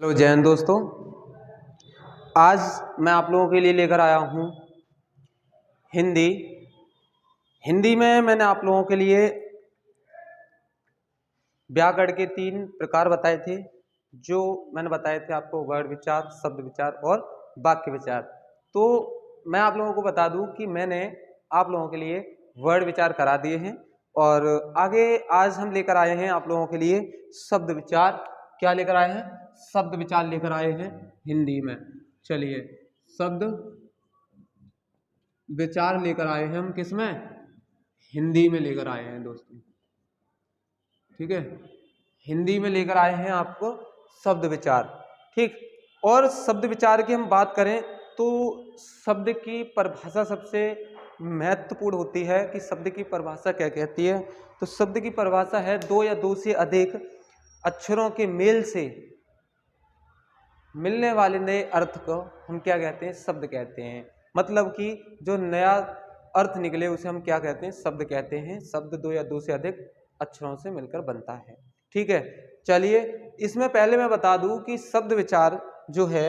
Hello जय हिंद दोस्तों। आज मैं आप लोगों के लिए लेकर आया हूँ हिंदी। हिंदी में मैंने आप लोगों के लिए व्याकरण के 3 प्रकार बताए थे, जो मैंने बताए थे आपको वर्ण विचार, शब्द विचार और वाक्य विचार। तो मैं आप लोगों को बता दूं कि मैंने आप लोगों के लिए वर्ण विचार करा दिए हैं और आगे आज हम लेकर आए हैं आप लोगों के लिए शब्द विचार। क्या लेकर आए हैं? शब्द विचार लेकर आए हैं हिंदी में। चलिए, शब्द विचार लेकर आए हैं हम किस में? हिंदी में लेकर आए हैं दोस्तों। ठीक है, हिंदी में लेकर आए हैं आपको शब्द विचार। ठीक, और शब्द विचार की हम बात करें तो शब्द की परिभाषा सबसे महत्वपूर्ण होती है कि शब्द की परिभाषा क्या कहती है। तो शब्द की परिभाषा है 2 या 2 से अधिक अक्षरों के मेल से मिलने वाले नए अर्थ को हम क्या कहते हैं? शब्द कहते हैं। मतलब कि जो नया अर्थ निकले उसे हम क्या कहते हैं? शब्द कहते हैं। शब्द 2 या 2 से अधिक अक्षरों से मिलकर बनता है। ठीक है, चलिए इसमें पहले मैं बता दूं कि शब्द विचार जो है,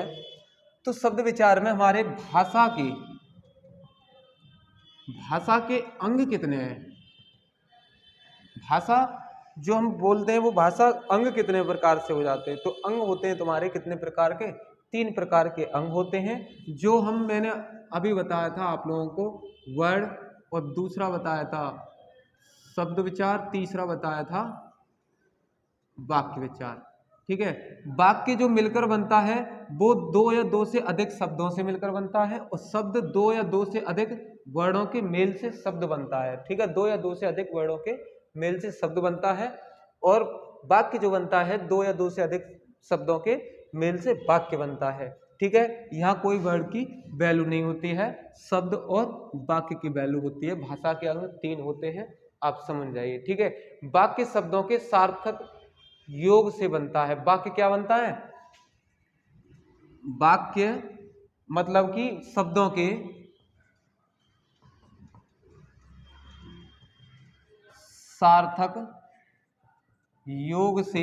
तो शब्द विचार में हमारे भाषा के अंग कितने हैं? भाषा जो हम बोलते हैं वो भाषा अंग कितने प्रकार से हो जाते हैं? तो अंग होते हैं तुम्हारे कितने प्रकार के? 3 प्रकार के अंग होते हैं, जो मैंने अभी बताया था आप लोगों को, वर्ण, और दूसरा बताया था शब्द विचार, तीसरा बताया था वाक्य विचार। ठीक है, वाक्य जो मिलकर बनता है वो 2 या 2 से अधिक शब्दों से मिलकर बनता है, और शब्द 2 या 2 से अधिक वर्णों के मेल से शब्द बनता है। ठीक है, 2 या 2 से अधिक वर्णों के मेल से शब्द बनता है, और वाक्य जो बनता है 2 या 2 से अधिक शब्दों के मेल से वाक्य बनता है। ठीक है, यहाँ कोई वर्ड की वैल्यू नहीं होती है, शब्द और वाक्य की वैल्यू होती है। भाषा के अंग 3 होते हैं, आप समझ जाइए। ठीक है, वाक्य शब्दों के सार्थक योग से बनता है। वाक्य क्या बनता है? वाक्य मतलब कि शब्दों के सार्थक योग से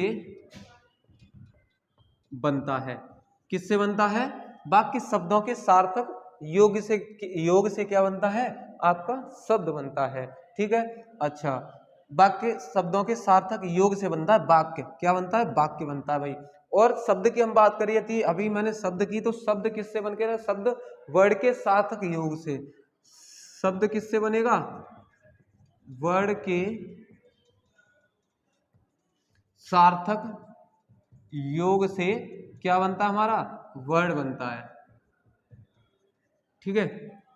बनता है। किससे बनता है? वाक्य शब्दों के सार्थक योग से क्या बनता है? आपका शब्द बनता है। ठीक है, अच्छा, वाक्य शब्दों के सार्थक योग से बनता है वाक्य। क्या बनता है? वाक्य बनता है भाई। और शब्द की हम बात करी थी अभी मैंने शब्द की, तो शब्द किससे बन के? शब्द वर्ड के सार्थक योग से। शब्द किससे बनेगा? वर्ड के सार्थक योग से क्या बनता है? हमारा वर्ड बनता है। ठीक है,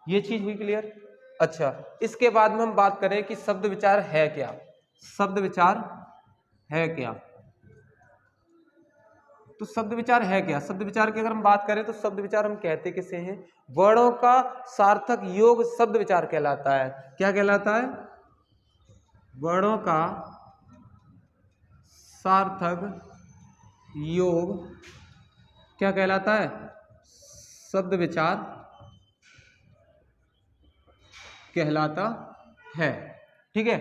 ये चीज हुई क्लियर। अच्छा, इसके बाद में हम बात करें कि शब्द विचार है क्या। शब्द विचार है क्या? तो शब्द विचार है क्या? शब्द विचार की अगर हम बात करें तो शब्द विचार हम कहते किसे हैं? वर्णों का सार्थक योग शब्द विचार कहलाता है। क्या कहलाता है? वर्णों का सार्थक योग क्या कहलाता है? शब्द विचार कहलाता है। ठीक है,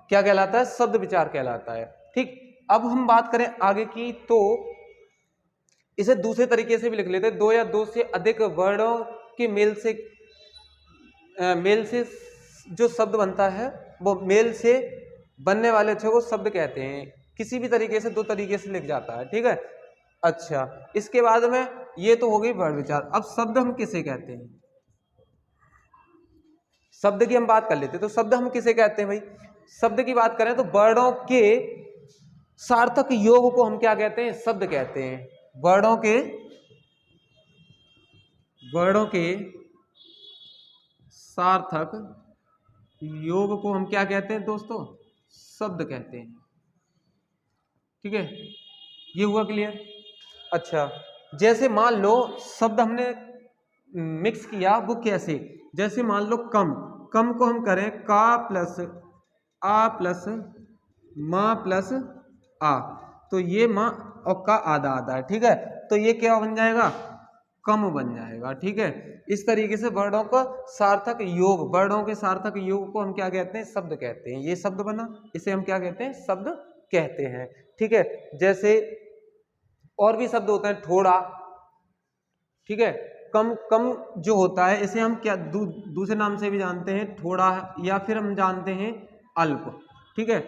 क्या कहलाता है? शब्द विचार कहलाता है। ठीक, अब हम बात करें आगे की, तो इसे दूसरे तरीके से भी लिख लेते हैं। 2 या 2 से अधिक वर्णों के मेल से जो शब्द बनता है वो मेल से बनने वाले अक्षर को शब्द कहते हैं। किसी भी तरीके से 2 तरीके से लिख जाता है। ठीक है, अच्छा, इसके बाद में ये तो हो गई वर्ण विचार। अब शब्द हम किसे कहते हैं? शब्द की हम बात कर लेते हैं। तो शब्द हम किसे कहते हैं भाई? शब्द की बात करें तो वर्णों के सार्थक योग को हम क्या कहते हैं? शब्द कहते हैं। वर्णों के सार्थक योग को हम क्या कहते हैं दोस्तों? शब्द कहते हैं। ठीक है, ये हुआ क्लियर। अच्छा, जैसे मान लो शब्द हमने मिक्स किया, वो कैसे? जैसे मान लो कम को हम करें का प्लस आ प्लस माँ प्लस आ, तो ये माँ और का आधा आधा है। ठीक है, तो ये क्या बन जाएगा? कम बन जाएगा। ठीक है, इस तरीके से वर्णों का सार्थक योग, वर्णों के सार्थक योग को हम क्या कहते हैं? शब्द कहते हैं। ये शब्द बना, इसे हम क्या कहते हैं? शब्द कहते हैं। ठीक है, जैसे और भी शब्द होते हैं, थोड़ा, ठीक है, कम, कम जो होता है इसे हम क्या दूसरे नाम से भी जानते हैं, थोड़ा, या फिर हम जानते हैं अल्प, ठीक है,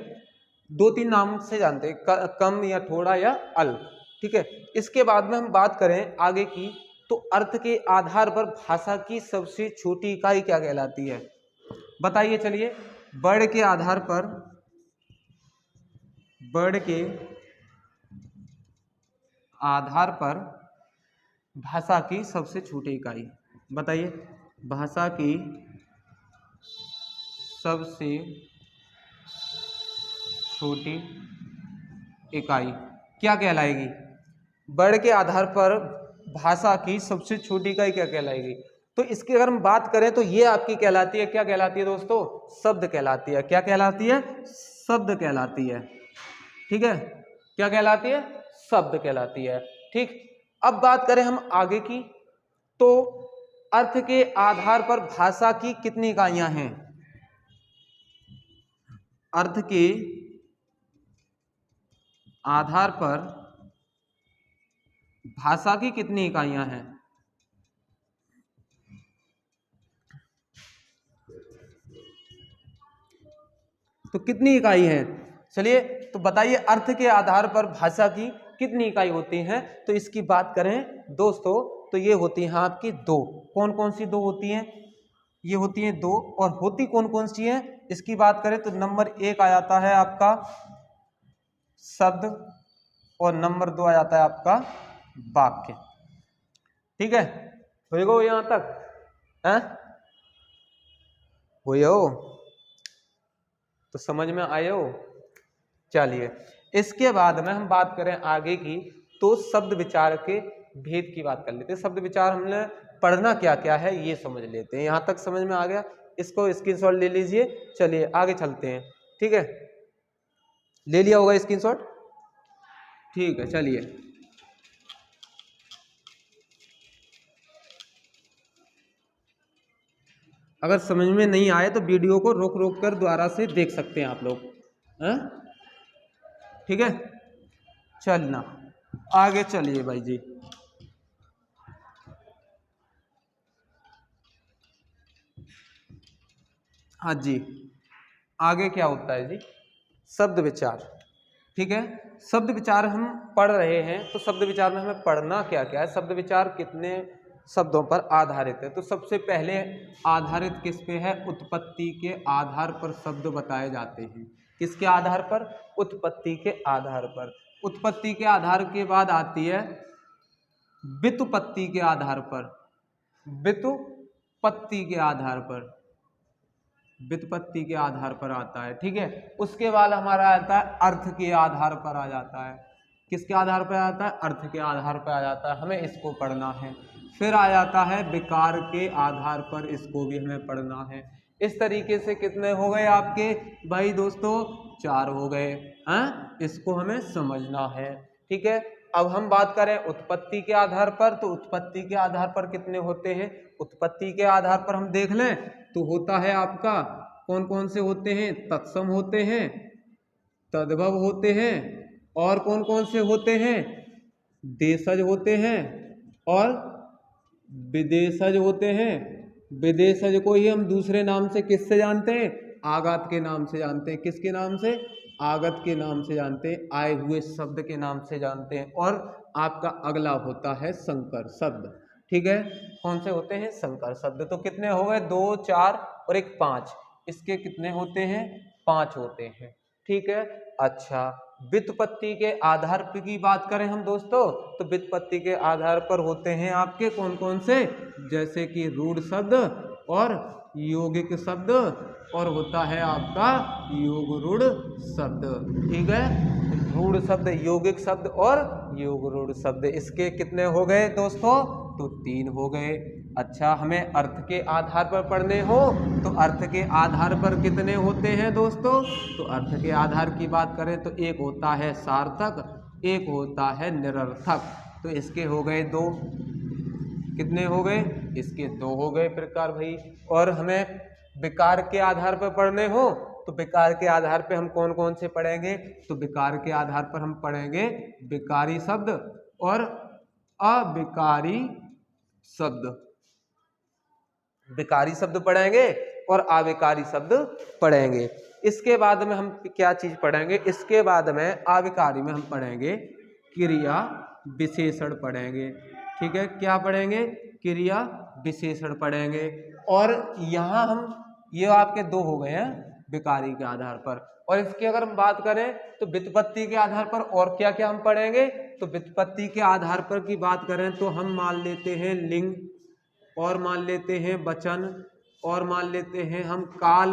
2-3 नाम से जानते हैं, कम या थोड़ा या अल्प, ठीक है। इसके बाद में हम बात करें आगे की, तो अर्थ के आधार पर भाषा की सबसे छोटी इकाई क्या कहलाती है, बताइए। चलिए, वर्ड के आधार पर, वर्ड के आधार पर भाषा की सबसे छोटी इकाई बताइए। भाषा की सबसे छोटी इकाई क्या कहलाएगी? वर्ड के आधार पर भाषा की सबसे छोटी इकाई क्या कहलाएगी? तो इसकी अगर हम बात करें तो ये आपकी कहलाती है, क्या कहलाती है दोस्तों? शब्द कहलाती है। क्या कहलाती है? शब्द कहलाती है, ठीक है। क्या कहलाती है? शब्द कहलाती है, ठीक। अब बात करें हम आगे की, तो अर्थ के आधार पर भाषा की कितनी इकाइयां हैं? अर्थ के आधार पर भाषा की कितनी इकाइयां हैं? तो कितनी इकाई है? चलिए तो बताइए, अर्थ के आधार पर भाषा की कितनी इकाई होती हैं? तो इसकी बात करें दोस्तों तो ये होती हैं आपकी 2। कौन कौन सी 2 होती हैं? ये होती हैं 2, और होती कौन कौन सी हैं इसकी बात करें तो नंबर 1 आ जाता है आपका शब्द, और नंबर 2 आ जाता है आपका वाक्य, ठीक है। हो यहां तक है? हो तो समझ में आए हो? चलिए, इसके बाद में हम बात करें आगे की, तो शब्द विचार के भेद की बात कर लेते हैं। शब्द विचार हमने पढ़ना क्या क्या है ये समझ लेते हैं। यहां तक समझ में आ गया? इसको स्क्रीनशॉट ले लीजिए। चलिए आगे चलते हैं, ठीक है। ले लिया होगा स्क्रीनशॉट, ठीक है। चलिए, अगर समझ में नहीं आए तो वीडियो को रोक रोक कर दोबारा से देख सकते हैं आप लोग, हैं? ठीक है, चलना आगे। चलिए भाई जी, हाँ जी, आगे क्या होता है जी? शब्द विचार, ठीक है। शब्द विचार हम पढ़ रहे हैं, तो शब्द विचार में हमें पढ़ना क्या क्या है? शब्द विचार कितने शब्दों पर आधारित है? तो सबसे पहले आधारित किस पे है? उत्पत्ति के आधार पर शब्द बताए जाते हैं। किसके आधार पर? उत्पत्ति के आधार पर। उत्पत्ति के आधार के बाद आती है व्युत्पत्ति के आधार पर। व्युत्पत्ति के आधार पर, व्युत्पत्ति के आधार पर आता है, ठीक है। उसके बाद हमारा आता है अर्थ के आधार पर आ जाता है। किसके आधार पर आता है? अर्थ के आधार पर आ जाता है, हमें इसको पढ़ना है। फिर आ जाता है विकार के आधार पर, इसको भी हमें पढ़ना है। इस तरीके से कितने हो गए आपके भाई दोस्तों? 4 हो गए हैं, इसको हमें समझना है, ठीक है। अब हम बात करें उत्पत्ति के आधार पर, तो उत्पत्ति के आधार पर कितने होते हैं? उत्पत्ति के आधार पर हम देख लें तो होता है आपका, कौन कौन से होते हैं? तत्सम होते हैं, तद्भव होते हैं, और कौन कौन से होते हैं? देशज होते हैं और विदेशज होते हैं। विदेशज को ही हम दूसरे नाम से किससे जानते हैं? आगत के नाम से जानते हैं। किसके नाम से? आगत के नाम से जानते हैं, आए हुए शब्द के नाम से जानते हैं। और आपका अगला होता है संकर शब्द, ठीक है। कौन से होते हैं? संकर शब्द। तो कितने हो गए? 2, 4 और 1 5। इसके कितने होते हैं? 5 होते हैं, ठीक है। अच्छा, व्युत्पत्ति के आधार पर की बात करें हम दोस्तों, तो व्युत्पत्ति के आधार पर होते हैं आपके कौन कौन से? जैसे कि रूढ़ शब्द और यौगिक शब्द, और होता है आपका योग रूढ़ शब्द, ठीक है। रूढ़ शब्द, यौगिक शब्द और योग रूढ़ शब्द, इसके कितने हो गए दोस्तों? तो 3 हो गए। अच्छा, हमें अर्थ के आधार पर पढ़ने हो तो अर्थ के आधार पर कितने होते हैं दोस्तों? तो अर्थ के आधार की बात करें तो एक होता है सार्थक, एक होता है निरर्थक। तो इसके हो गए 2। कितने हो गए? इसके 2 हो गए प्रकार भाई। और हमें विकार के आधार पर पढ़ने हो तो विकार के आधार पे हम कौन कौन से पढ़ेंगे? तो विकार के आधार पर हम पढ़ेंगे विकारी शब्द और अविकारी शब्द। विकारी शब्द पढ़ेंगे और अविकारी शब्द पढ़ेंगे। इसके बाद में हम क्या चीज पढ़ेंगे, इसके बाद में अविकारी में हम पढ़ेंगे क्रिया विशेषण पढ़ेंगे। ठीक है, क्या पढ़ेंगे, क्रिया विशेषण पढ़ेंगे। और यहाँ हम ये आपके दो हो गए हैं विकारी के आधार पर। और इसकी अगर हम बात करें तो व्युत्पत्ति के आधार पर और क्या क्या हम पढ़ेंगे, तो व्युत्पत्ति के आधार पर की बात करें तो हम मान लेते हैं लिंग, और मान लेते हैं वचन, और मान लेते हैं हम काल।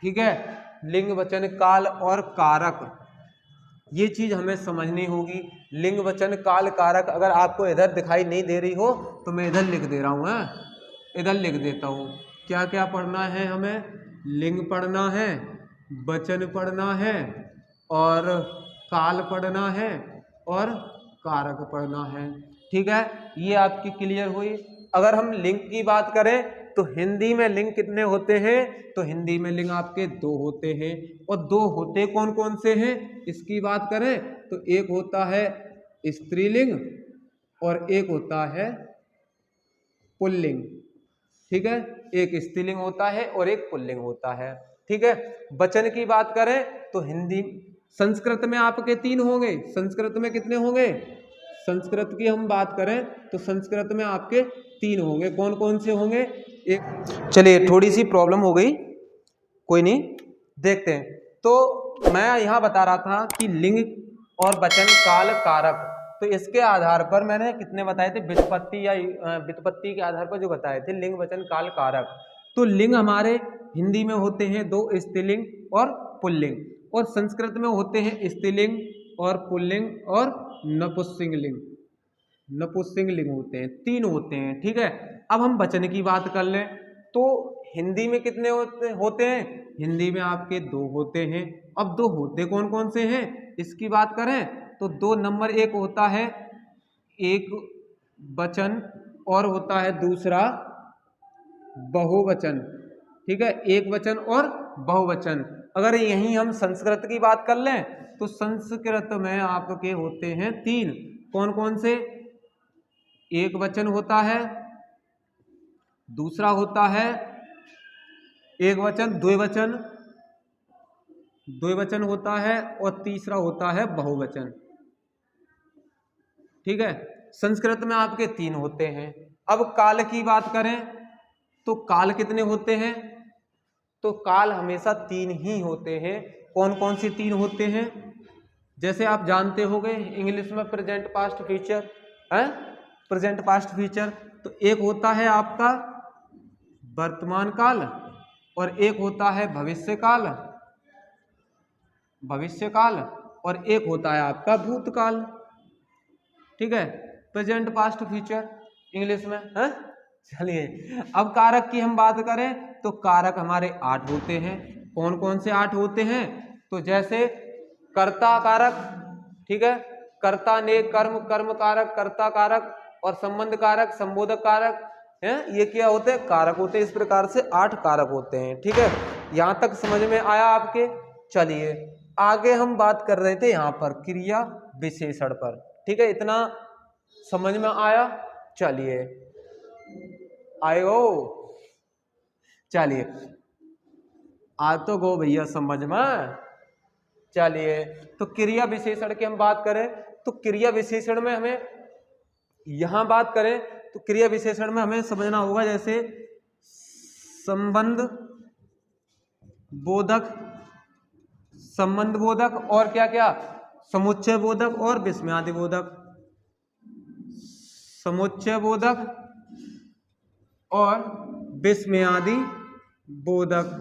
ठीक है, लिंग वचन काल और कारक, ये चीज हमें समझनी होगी। लिंग वचन काल कारक अगर आपको इधर दिखाई नहीं दे रही हो तो मैं इधर लिख दे रहा हूँ, इधर लिख देता हूँ। क्या क्या पढ़ना है हमें, लिंग पढ़ना है, वचन पढ़ना है, और काल पढ़ना है, और कारक पढ़ना है। ठीक है, ये आपकी क्लियर हुई। अगर हम लिंग की बात करें तो हिंदी में लिंग कितने होते हैं, तो हिंदी में लिंग आपके दो होते हैं। और दो होते कौन कौन से हैं, इसकी बात करें तो एक होता है स्त्रीलिंग और एक होता है पुल्लिंग। ठीक है, एक स्त्रीलिंग होता है और एक पुल्लिंग होता है। ठीक है, वचन की बात करें तो हिंदी संस्कृत में आपके तीन होंगे। संस्कृत में कितने होंगे, संस्कृत की हम बात करें तो संस्कृत में आपके तीन होंगे। कौन कौन से होंगे, एक, चलिए थोड़ी सी प्रॉब्लम हो गई, कोई नहीं, देखते हैं। तो मैं यहाँ बता रहा था कि लिंग और वचन काल कारक, तो इसके आधार पर मैंने कितने बताए थे, व्युत्पत्ति या व्युत्पत्ति के आधार पर जो बताए थे लिंग वचन काल कारक। तो लिंग हमारे हिंदी में होते हैं दो, स्त्रीलिंग और पुल्लिंग, और संस्कृत में होते हैं स्त्रीलिंग और पुल्लिंग और नपुंसकलिंग। नपुंसकलिंग होते हैं, तीन होते हैं। ठीक है, अब हम वचन की बात कर लें तो हिंदी में कितने होते हैं, हिंदी में आपके दो होते हैं। अब दो होते कौन कौन से हैं, इसकी बात करें तो दो, नंबर एक होता है एक वचन और होता है दूसरा बहुवचन। ठीक है, एक वचन और बहुवचन। अगर यहीं हम संस्कृत की बात कर लें तो संस्कृत में आपके होते हैं तीन। कौन कौन से, एक वचन होता है, दूसरा होता है एक वचन, द्विवचन, द्विवचन होता है, और तीसरा होता है बहुवचन। ठीक है, संस्कृत में आपके तीन होते हैं। अब काल की बात करें तो काल कितने होते हैं, तो काल हमेशा तीन ही होते हैं। कौन कौन से तीन होते हैं, जैसे आप जानते होंगे इंग्लिश में प्रेजेंट पास्ट फ्यूचर है, प्रेजेंट पास्ट फ्यूचर। तो एक होता है आपका वर्तमान काल और एक होता है भविष्य काल, भविष्य काल, और एक होता है आपका भूतकाल। ठीक है, प्रेजेंट पास्ट फ्यूचर इंग्लिश में है। चलिए अब कारक की हम बात करें तो कारक हमारे 8 होते हैं। कौन कौन से 8 होते हैं, तो जैसे कर्ता कारक, ठीक है, कर्ता ने कर्म, कर्म कारक, कर्ता कारक, और संबंध कारक, संबोधक कारक है, ये क्या होते हैं, कारक होते हैं। इस प्रकार से 8 कारक होते हैं। ठीक है, यहाँ तक समझ में आया आपके। चलिए आगे हम बात कर रहे थे यहाँ पर क्रिया विशेषण पर। ठीक है, इतना समझ में आया, चलिए आयो, चलिए आ तो गो भैया समझ में। चलिए तो क्रिया विशेषण की हम बात करें तो क्रिया विशेषण में हमें यहां बात करें तो क्रिया विशेषण में हमें समझना होगा जैसे संबंध बोधक, संबंध बोधक, और क्या क्या, समुच्चय बोधक और विस्मयादि बोधक। समुच्चय बोधक और विस्मयादि बोधक,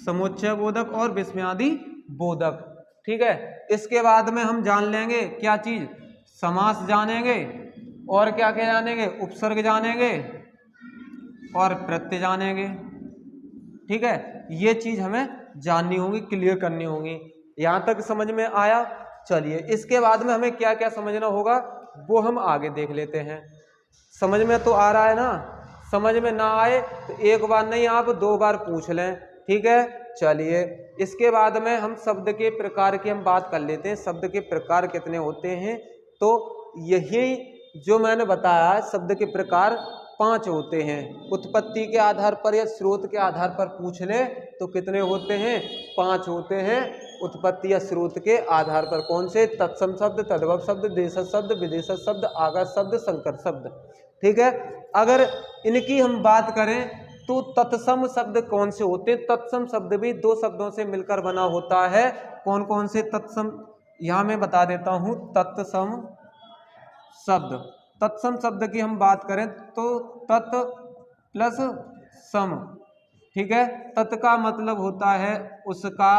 समुच्चय बोधक और विस्मयादि बोधक। ठीक है, इसके बाद में हम जान लेंगे क्या चीज, समास जानेंगे, और क्या क्या जानेंगे, उपसर्ग जानेंगे और प्रत्यय जानेंगे। ठीक है, ये चीज हमें जाननी होगी, क्लियर करनी होगी। यहां तक समझ में आया। चलिए इसके बाद में हमें क्या क्या समझना होगा वो हम आगे देख लेते हैं। समझ में तो आ रहा है ना, समझ में ना आए तो एक बार नहीं आप 2 बार पूछ लें ठीक है। चलिए इसके बाद में हम शब्द के प्रकार की हम बात कर लेते हैं। शब्द के प्रकार कितने होते हैं, तो यही जो मैंने बताया शब्द के प्रकार 5 होते हैं। उत्पत्ति के आधार पर या स्रोत के आधार पर पूछ ले तो कितने होते हैं, 5 होते हैं। उत्पत्ति या स्रोत के आधार पर कौन से, तत्सम शब्द, तद्भव शब्द, देशज शब्द, विदेशज शब्द, आगम शब्द, संकर शब्द। ठीक है। अगर इनकी हम बात करें तो तत्सम शब्द कौन से होते हैं, तत्सम शब्द भी 2 शब्दों से मिलकर बना होता है। कौन कौन से तत्सम, यहां मैं बता देता हूं। तत्सम शब्द, तत्सम शब्द की हम बात करें तो तत् प्लस सम, ठीक है। तत् का मतलब होता है उसका,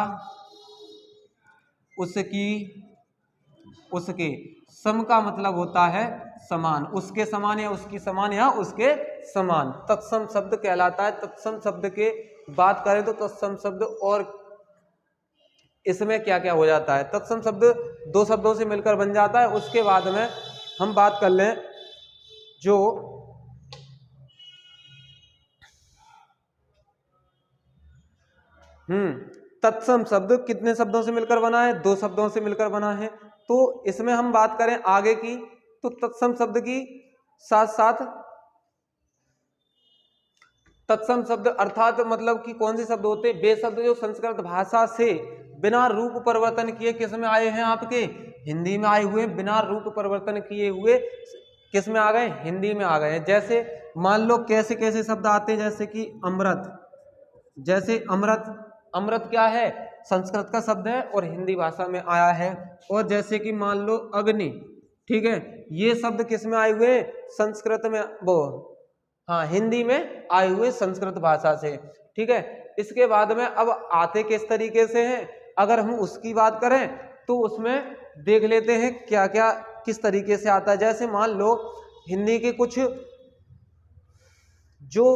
उसकी, उसके। सम का मतलब होता है समान, उसके समान या उसकी समान या उसके समान, तत्सम शब्द कहलाता है। तत्सम शब्द के बात करें तो तत्सम शब्द और इसमें क्या क्या हो जाता है, तत्सम शब्द 2 शब्दों से मिलकर बन जाता है। उसके बाद में हम बात कर लें जो तत्सम शब्द कितने शब्दों से मिलकर बना है, 2 शब्दों से मिलकर बना है। तो इसमें हम बात करें आगे की तो तत्सम शब्द की साथ साथ तत्सम शब्द अर्थात मतलब कि कौन से शब्द होते हैं, वे शब्द जो संस्कृत भाषा से बिना रूप परिवर्तन किए किस में आए हैं, आपके हिंदी में आए हुए, बिना रूप परिवर्तन किए हुए किस में आ गए, हिंदी में आ गए हैं। जैसे मान लो कैसे कैसे शब्द आते हैं, जैसे कि अमृत, जैसे अमृत, अमृत क्या है, संस्कृत का शब्द है और हिंदी भाषा में आया है। और जैसे कि मान लो अग्नि, ठीक है, ये शब्द किस में आए हुए, संस्कृत में, वो हाँ हिंदी में आए हुए संस्कृत भाषा से, ठीक है। इसके बाद में अब आते किस तरीके से हैं, अगर हम उसकी बात करें तो उसमें देख लेते हैं क्या क्या किस तरीके से आता है। जैसे मान लो हिंदी के कुछ, जो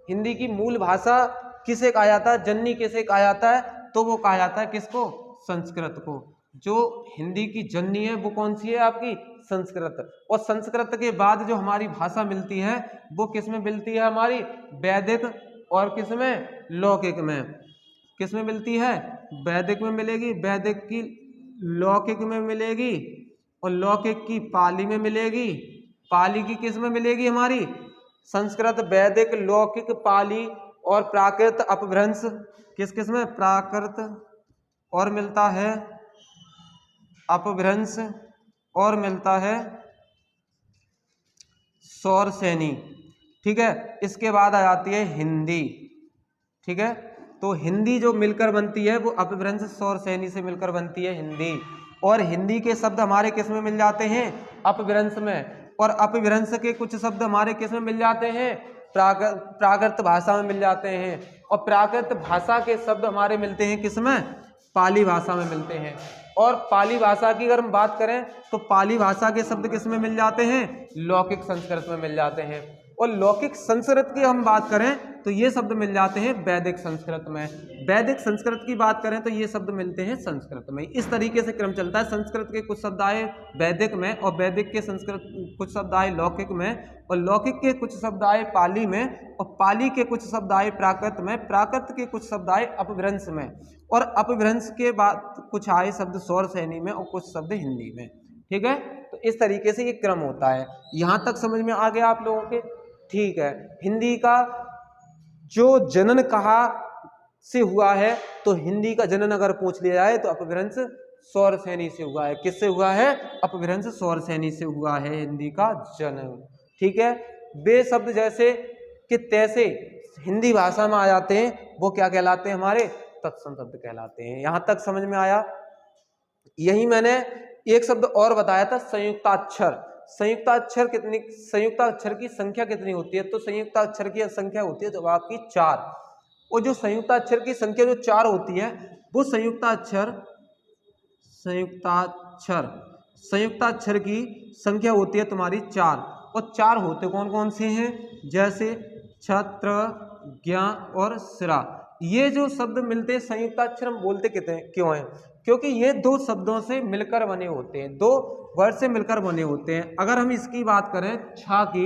हिंदी की मूल भाषा किसे कहा जाता है, जननी किसे कहा जाता है, तो वो कहा जाता है किसको, संस्कृत को। जो हिंदी की जननी है वो कौन सी है, आपकी संस्कृत। और संस्कृत के बाद जो हमारी भाषा मिलती है वो किस में मिलती है, हमारी वैदिक और किस में, लौकिक में। किस में मिलती है, वैदिक में मिलेगी, वैदिक की लौकिक में मिलेगी और लौकिक की पाली में मिलेगी, पाली की किस में मिलेगी, हमारी संस्कृत, वैदिक, लौकिक, पाली और प्राकृत अपभ्रंश किस किस में, प्राकृत और मिलता है अपभ्रंश और मिलता है सौर सैनी, ठीक है। इसके बाद आ जाती है हिंदी, ठीक है। तो हिंदी जो मिलकर बनती है वो अपभ्रंश सौर सैनी से मिलकर बनती है हिंदी। और हिंदी के शब्द हमारे किस में मिल जाते हैं, अपभ्रंश में। और अपभ्रंश के कुछ शब्द हमारे किस में मिल जाते हैं, प्राकृत भाषा में मिल जाते हैं। और प्राकृत भाषा के शब्द हमारे मिलते हैं किस में, पाली भाषा में मिलते हैं। और पाली भाषा की अगर हम बात करें तो पाली भाषा के शब्द किस में मिल जाते हैं, लौकिक संस्कृत में मिल जाते हैं। और लौकिक संस्कृत की हम बात करें तो ये शब्द मिल जाते हैं वैदिक संस्कृत में। वैदिक संस्कृत की बात करें तो ये शब्द मिलते हैं संस्कृत में। इस तरीके से क्रम चलता है, संस्कृत के कुछ शब्द आए वैदिक में और वैदिक के संस्कृत कुछ शब्द आए लौकिक में और लौकिक के कुछ शब्द आए पाली में और पाली के कुछ शब्द आए प्राकृत में, प्राकृत के कुछ शब्द आए अपभ्रंश में और अपभ्रंश के बाद कुछ आए शब्द सौर सैनी में और कुछ शब्द हिंदी में, ठीक है। तो इस तरीके से ये क्रम होता है। यहाँ तक समझ में आ गया आप लोगों के, ठीक है। हिंदी का जो जनन कहाँ से हुआ है, तो हिंदी का जनन अगर पूछ लिया जाए तो अपभ्रंश सौर सैनी से हुआ है। किससे हुआ है, अपभ्रंश सौर सैनी से हुआ है हिंदी का जनन, ठीक है। वे शब्द जैसे कि तैसे हिंदी भाषा में आ जाते हैं वो क्या कहलाते हैं, हमारे तत्सम शब्द कहलाते हैं। यहां तक समझ में आया। यही मैंने एक शब्द और बताया था, संयुक्ताक्षर। संयुक्ताक्षर कितनी, संयुक्ताक्षर की संख्या कितनी होती है, तो संयुक्ताक्षर की संख्या होती है तो आपकी 4। और जो संयुक्ताक्षर की संख्या जो 4 होती है वो संयुक्ताक्षर की संख्या होती है तुम्हारी 4। और 4 होते कौन कौन से हैं, जैसे छत्र, ज्ञ और शिरा। ये जो शब्द मिलते हैं संयुक्ताक्षर हम बोलते कितने क्यों हैं, क्योंकि ये 2 शब्दों से मिलकर बने होते हैं, 2 वर्ड से मिलकर बने होते हैं। अगर हम इसकी बात करें छा की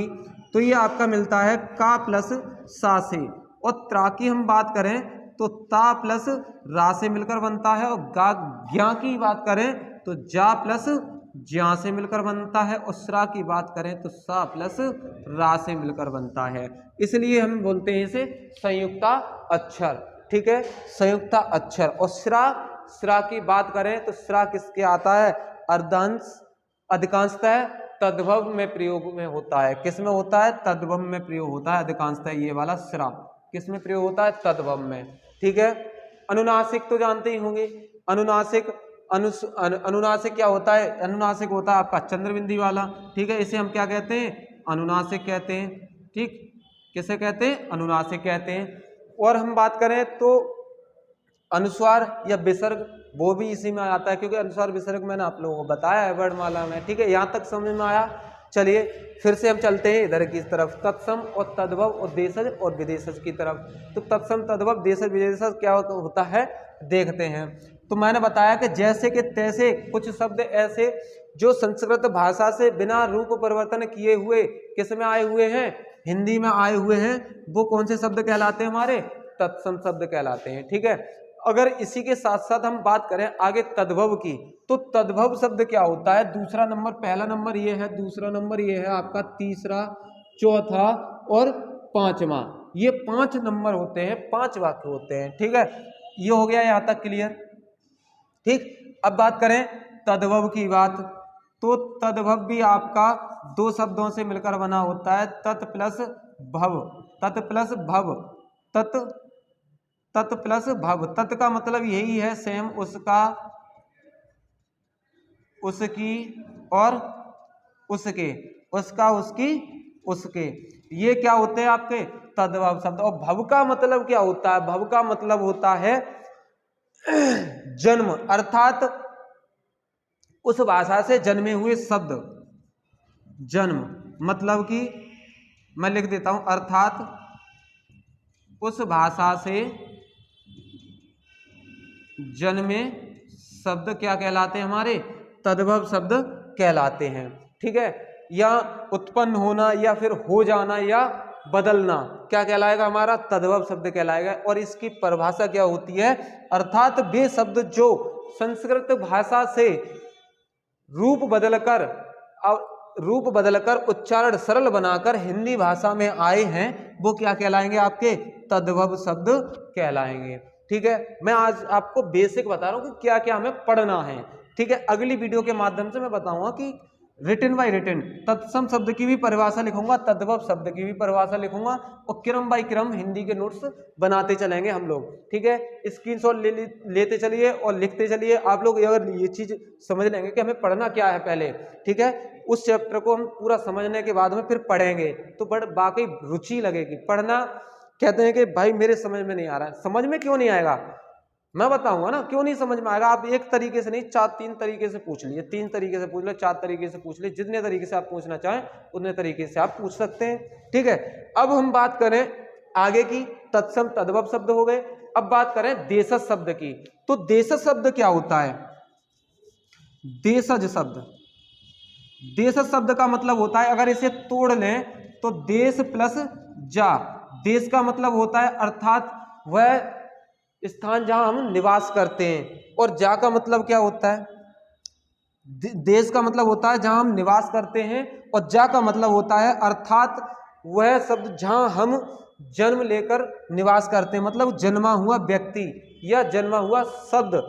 तो ये आपका मिलता है का प्लस सा से। और त्रा की हम बात करें तो ता प्लस रा से मिलकर बनता है, और गा ज्ञा की बात करें तो जा प्लस ज्या से मिलकर बनता है, और स्रा की बात करें तो सा प्लस रा से मिलकर बनता है। इसलिए हम बोलते हैं इसे संयुक्ता अक्षर। ठीक है, संयुक्ता अक्षर। और स्रा की बात करें तो स्रा किसके आता है? अर्धांश अधिकांशतः तद्भव में प्रयोग में होता है। किस में होता है? तद्भव में प्रयोग होता है अधिकांशतः। ये वाला स्रा किस में प्रयोग होता है? तद्भव में। ठीक है, अनुनासिक तो जानते ही होंगे। अनुनासिक अनुनासिक क्या होता है? अनुनासिक होता है आपका चंद्रबिंदी वाला। ठीक है, इसे हम क्या कहते हैं? अनुनासिक कहते हैं। ठीक, किसे कहते हैं? अनुनासिक कहते हैं। और हम बात करें तो अनुस्वार या विसर्ग, वो भी इसी में आता है, क्योंकि अनुस्वार विसर्ग मैंने आप लोगों को बताया है वर्णमाला में। ठीक है, यहाँ तक समझ में आया? चलिए फिर से हम चलते हैं इधर की तरफ, तत्सम और तद्भव और देशज और विदेशज की तरफ। तो तत्सम तद्भव देशज विदेशज क्या होता है देखते हैं। तो मैंने बताया कि जैसे कि तैसे कुछ शब्द ऐसे जो संस्कृत भाषा से बिना रूप परिवर्तन किए हुए किस में आए हुए हैं? हिंदी में आए हुए हैं। वो कौन से शब्द कहलाते हैं? हमारे तत्सम शब्द कहलाते हैं। ठीक है, अगर इसी के साथ साथ हम बात करें आगे तद्भव की, तो तद्भव शब्द क्या होता है? दूसरा नंबर, पहला नंबर ये है, दूसरा नंबर ये है आपका, तीसरा, चौथा और पांचवा, ये 5 नंबर होते हैं, 5 वाक्य होते हैं। ठीक है, ये हो गया यहाँ तक क्लियर। ठीक, अब बात करें तद्भव की बात, तो तद्भव भी आपका 2 शब्दों से मिलकर बना होता है, तत् प्लस भव। तत् प्लस भव, तत् प्लस भव। तत् का मतलब यही है सेम, उसका, उसकी और उसके, उसका, उसकी, उसके, ये क्या होते हैं आपके? तद्भव शब्द। और भव का मतलब क्या होता है? भव का मतलब होता है जन्म, अर्थात उस भाषा से जन्मे हुए शब्द। जन्म मतलब कि मैं लिख देता हूं, अर्थात उस भाषा से जन्मे शब्द क्या कहलाते हैं? हमारे तद्भव शब्द कहलाते हैं। ठीक है, या उत्पन्न होना या फिर हो जाना या बदलना क्या कहलाएगा? हमारा तद्भव शब्द कहलाएगा। और इसकी परिभाषा क्या होती है? अर्थात वे शब्द जो संस्कृत भाषा से रूप बदलकर उच्चारण सरल बनाकर हिंदी भाषा में आए हैं, वो क्या कहलाएंगे? आपके तद्भव शब्द कहलाएंगे। ठीक है, मैं आज आपको बेसिक बता रहा हूं कि क्या क्या हमें पढ़ना है। ठीक है, अगली वीडियो के माध्यम से मैं बताऊंगा कि रिटन बाय रिटन तत्सम शब्द की भी परिभाषा लिखूंगा, तद्भव शब्द की भी परिभाषा लिखूंगा, और क्रम बाय क्रम हिंदी के नोट्स बनाते चलेंगे हम लोग। ठीक है, स्क्रीनशॉट लेते चलिए और लिखते चलिए। आप लोग अगर ये चीज समझ लेंगे कि हमें पढ़ना क्या है पहले, ठीक है, उस चैप्टर को हम पूरा समझने के बाद में फिर पढ़ेंगे तो वाकई रुचि लगेगी। पढ़ना कहते हैं कि भाई मेरे समझ में नहीं आ रहा है, समझ में क्यों नहीं आएगा? मैं बताऊंगा ना क्यों नहीं समझ में आएगा। आप एक तरीके से नहीं, 3 तरीके से पूछ लीजिए, 3 तरीके से पूछ लो, 4 तरीके से पूछ लीजिए, जितने तरीके से आप पूछना चाहें उतने तरीके से आप पूछ सकते हैं। ठीक है, अब हम बात करें आगे की, तत्सम तद्भव शब्द हो गए। अब बात करें देशज शब्द की, तो देशज शब्द क्या होता है? देशज शब्द, देशज शब्द का मतलब होता है, अगर इसे तोड़ लें तो देश प्लस जा। देश का मतलब होता है अर्थात वह स्थान जहां हम निवास करते हैं, और जा का मतलब क्या होता है? देश का मतलब होता है जहां हम निवास करते हैं, और जा का मतलब होता है अर्थात वह शब्द जहां हम जन्म लेकर निवास करते हैं, मतलब जन्मा हुआ व्यक्ति या जन्मा हुआ शब्द।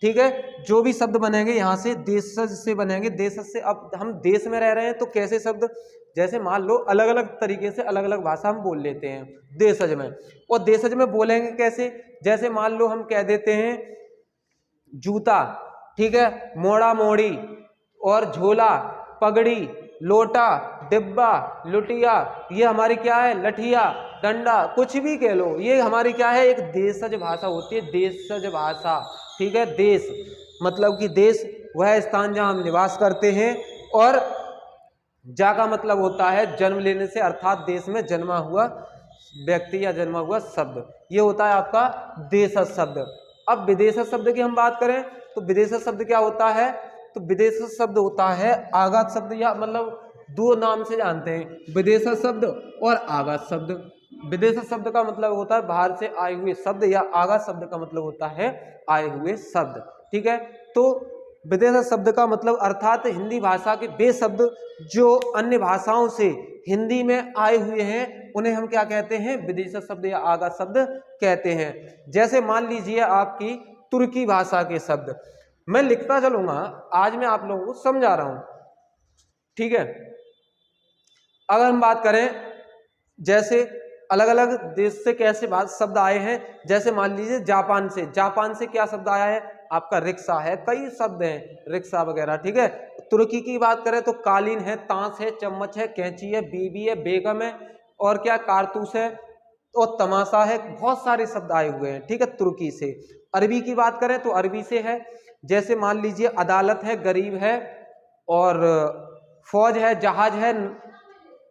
ठीक है, जो भी शब्द बनेंगे यहाँ से देशज से बनेंगे। देशज से, अब हम देश में रह रहे हैं तो कैसे शब्द, जैसे मान लो अलग अलग तरीके से अलग अलग भाषा हम बोल लेते हैं देशज में, और देशज में बोलेंगे कैसे? जैसे मान लो हम कह देते हैं जूता, ठीक है, मोड़ा मोड़ी, और झोला, पगड़ी, लोटा, डिब्बा, लुटिया, ये हमारी क्या है? लठिया, डंडा, कुछ भी कह लो, ये हमारी क्या है? एक देशज भाषा होती है, देशज भाषा। ठीक है, देश मतलब कि देश वह स्थान जहां हम निवास करते हैं, और जा का मतलब होता है जन्म लेने से, अर्थात देश में जन्मा हुआ व्यक्ति या जन्मा हुआ शब्द, ये होता है आपका देशज शब्द। अब विदेशज शब्द की हम बात करें तो विदेशज शब्द क्या होता है? तो विदेशज शब्द होता है आगात शब्द, या मतलब 2 नाम से जानते हैं, विदेशज शब्द और आगात शब्द। विदेशज शब्द का मतलब होता है बाहर से आए हुए शब्द, या आगत शब्द का मतलब होता है आए हुए शब्द। ठीक है, तो विदेशज शब्द का मतलब अर्थात हिंदी भाषा के वे शब्द जो अन्य भाषाओं से हिंदी में आए हुए हैं उन्हें हम क्या कहते हैं, विदेशज शब्द या आगत शब्द कहते हैं। जैसे मान लीजिए आपकी तुर्की भाषा के शब्द, मैं लिखता चलूंगा, आज मैं आप लोगों को समझा रहा हूं। ठीक है, अगर हम बात करें जैसे अलग अलग देश से कैसे शब्द आए हैं, जैसे मान लीजिए जापान से क्या शब्द आया है आपका, रिक्शा है, कई शब्द हैं रिक्शा वगैरह। ठीक है, तुर्की की बात करें तो कालीन है, ताश है, चम्मच है, कैंची है, बीबी है, बेगम है, और क्या कारतूस है और तमाशा है, बहुत सारे शब्द आए हुए हैं। ठीक है, तुर्की से। अरबी की बात करें तो अरबी से है, जैसे मान लीजिए अदालत है, गरीब है, और फौज है, जहाज है।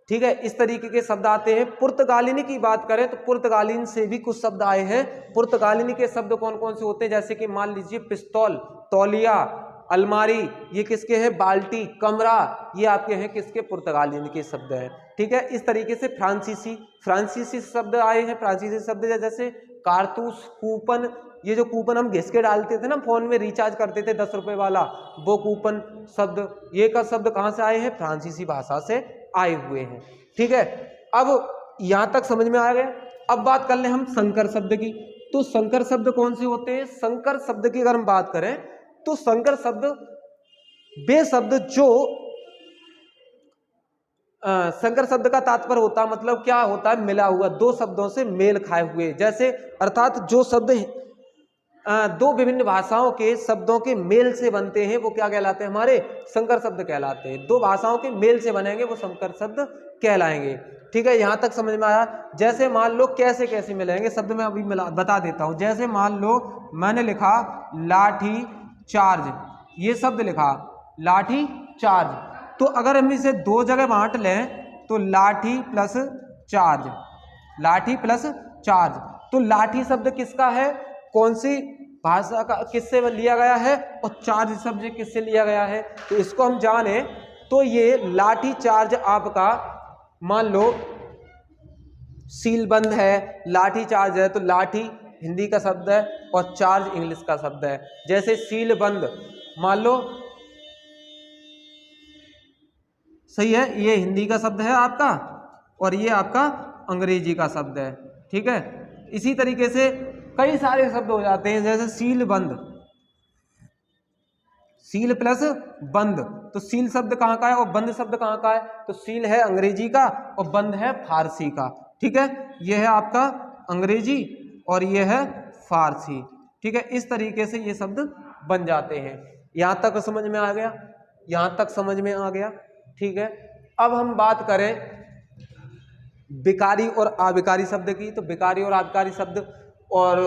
ठीक है, इस तरीके के शब्द आते हैं। पुर्तगालिनी की बात करें तो पुर्तगालिन से भी कुछ शब्द आए हैं। पुर्तगालिनी के शब्द कौन कौन से होते हैं, जैसे कि मान लीजिए पिस्तौल, तौलिया, अलमारी, ये किसके हैं, बाल्टी, कमरा, ये आपके हैं किसके, पुर्तगालिनी के शब्द हैं। ठीक है, इस तरीके से फ्रांसीसी शब्द आए हैं। फ्रांसीसी शब्द जैसे कारतूस, कूपन, ये जो कूपन हम घिस के डालते थे ना फोन में, रिचार्ज करते थे 10 रुपए वाला, वो कूपन शब्द, ये का शब्द कहाँ से आए हैं, फ्रांसीसी भाषा से आए हुए हैं। ठीक है, अब यहां तक समझ में आ गया। अब बात कर ले हम संकर शब्द की, तो संकर शब्द कौन से होते हैं। संकर शब्द की अगर हम बात करें तो संकर शब्द वे शब्द जो संकर शब्द का तात्पर्य होता, मतलब क्या होता है, मिला हुआ, दो शब्दों से मेल खाए हुए। जैसे अर्थात जो शब्द दो विभिन्न भाषाओं के शब्दों के मेल से बनते हैं वो क्या कहलाते हैं, हमारे संकर शब्द कहलाते हैं। दो भाषाओं के मेल से बनेंगे वो संकर शब्द कहलाएंगे। ठीक है, यहां तक समझ में आया। जैसे मान लो कैसे कैसे मिलेंगे शब्द, मैं अभी बता देता हूं। जैसे मान लो मैंने लिखा लाठी चार्ज, ये शब्द लिखा लाठी चार्ज, तो अगर हम इसे दो जगह बांट लें तो लाठी प्लस चार्ज, लाठी प्लस चार्ज, तो लाठी शब्द किसका है, कौन सी भाषा का, किससे लिया गया है, और चार्ज शब्द किससे लिया गया है। तो इसको हम जाने तो ये लाठी चार्ज आपका मान लो सीलबंद है, लाठी चार्ज है, तो लाठी हिंदी का शब्द है और चार्ज इंग्लिश का शब्द है। जैसे सीलबंद मान लो, सही है, ये हिंदी का शब्द है आपका और ये आपका अंग्रेजी का शब्द है। ठीक है, इसी तरीके से कई सारे शब्द हो जाते हैं। जैसे सील बंद, सील प्लस बंद, तो सील शब्द कहाँ का है और बंद शब्द कहाँ का है, तो सील है अंग्रेजी का और बंद है फारसी का। ठीक है, ये है आपका अंग्रेजी और ये है फारसी। ठीक है, इस तरीके से ये शब्द बन जाते हैं। यहाँ तक समझ में आ गया, यहाँ तक समझ में आ गया। ठीक है, अब हम बात करें विकारी और अविकारी शब्द की, तो विकारी और अविकारी शब्द और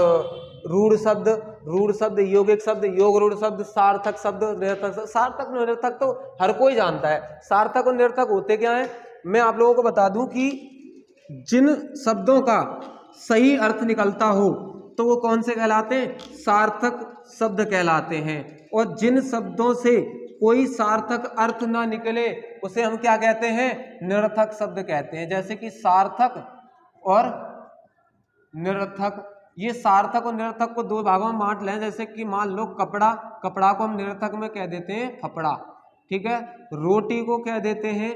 रूढ़ शब्द, यौगिक शब्द, योग रूढ़ शब्द, सार्थक शब्द, निरर्थक शब्द। सार्थक निरर्थक तो हर कोई जानता है। सार्थक और निरर्थक होते क्या है, मैं आप लोगों को बता दूं कि जिन शब्दों का सही अर्थ निकलता हो तो वो कौन से कहलाते हैं, सार्थक शब्द कहलाते हैं। और जिन शब्दों से कोई सार्थक अर्थ ना निकले उसे हम क्या कहते हैं, निरर्थक शब्द कहते हैं। जैसे कि सार्थक और निरर्थक, ये सार्थक और निरर्थक को दो भागों में बांट लें। जैसे कि मान लो कपड़ा, कपड़ा को हम निरर्थक में कह देते हैं फपड़ा। ठीक है, रोटी को कह देते हैं,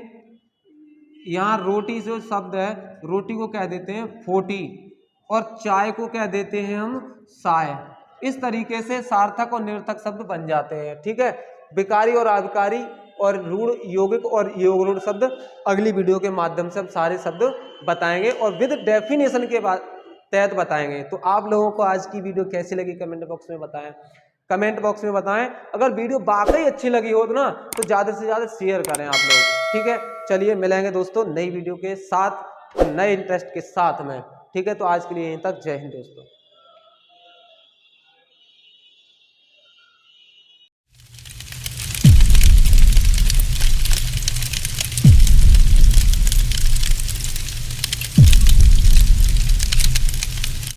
यहाँ रोटी जो शब्द है रोटी को कह देते हैं फोटी, और चाय को कह देते हैं हम साय। इस तरीके से सार्थक और निरर्थक शब्द बन जाते हैं। ठीक है, विकारी और अविकारी और रूढ़, यौगिक और योग रूढ़ शब्द अगली वीडियो के माध्यम से हम सारे शब्द बताएंगे और विद डेफिनेशन के बाद तहत बताएंगे। तो आप लोगों को आज की वीडियो कैसी लगी कमेंट बॉक्स में बताएं, कमेंट बॉक्स में बताएं। अगर वीडियो वाकई अच्छी लगी हो तो ना तो ज़्यादा से ज़्यादा शेयर करें आप लोग। ठीक है, चलिए मिलेंगे दोस्तों नई वीडियो के साथ, नए इंटरेस्ट के साथ में। ठीक है, तो आज के लिए यहीं तक, जय हिंद दोस्तों।